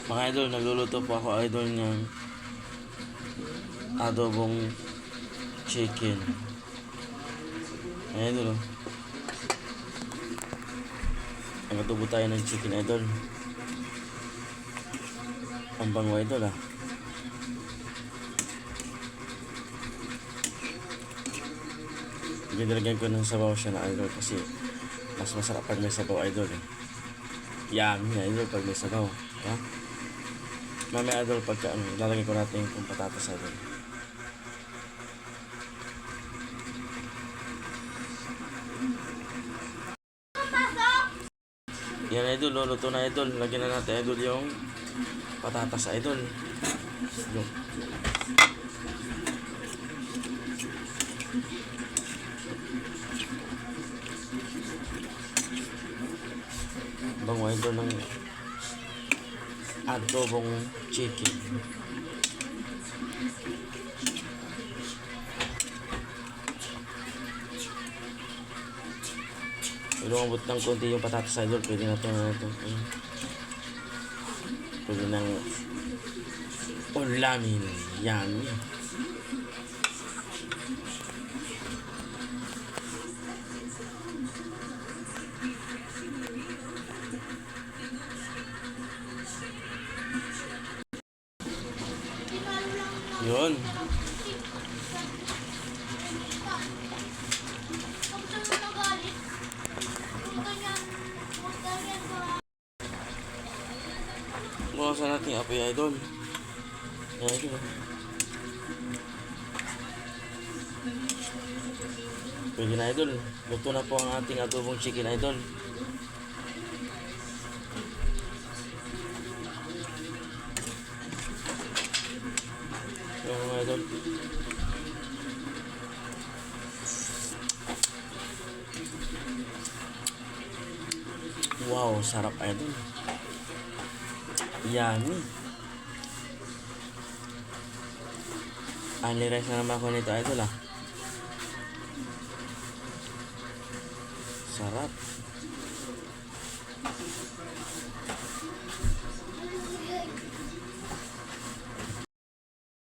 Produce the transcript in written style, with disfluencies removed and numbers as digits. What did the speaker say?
Mga idol, nagluluto po ako idol ng adobong chicken. Ayan idol, oh. Nagatubo tayo ng chicken idol. Ang bango idol, ah. Dinilagyan ko ng sabaw siya na idol kasi mas masarap pag may sabaw idol, eh. Yummy idol pag may sabaw, ha? Mamaya idol pagka lalagay ko natin yung patatas idol. Yan idol, luluto na idol. Lagyan na natin idol yung patatas idol. Yung bango idol ng adobong chicken. Lumabot ng konti yung patatas idol, pwede na ito pwede nang ulamin. Yummy. Yun. Bukasan natin yung apoy idol. Yan idol. Pwede na idol. Luto na po ang ating adobong chicken idol. Yan mga idol. Wow, sarap idol. Yummy. Only rice na naman ako nito idol, ah. Sarap.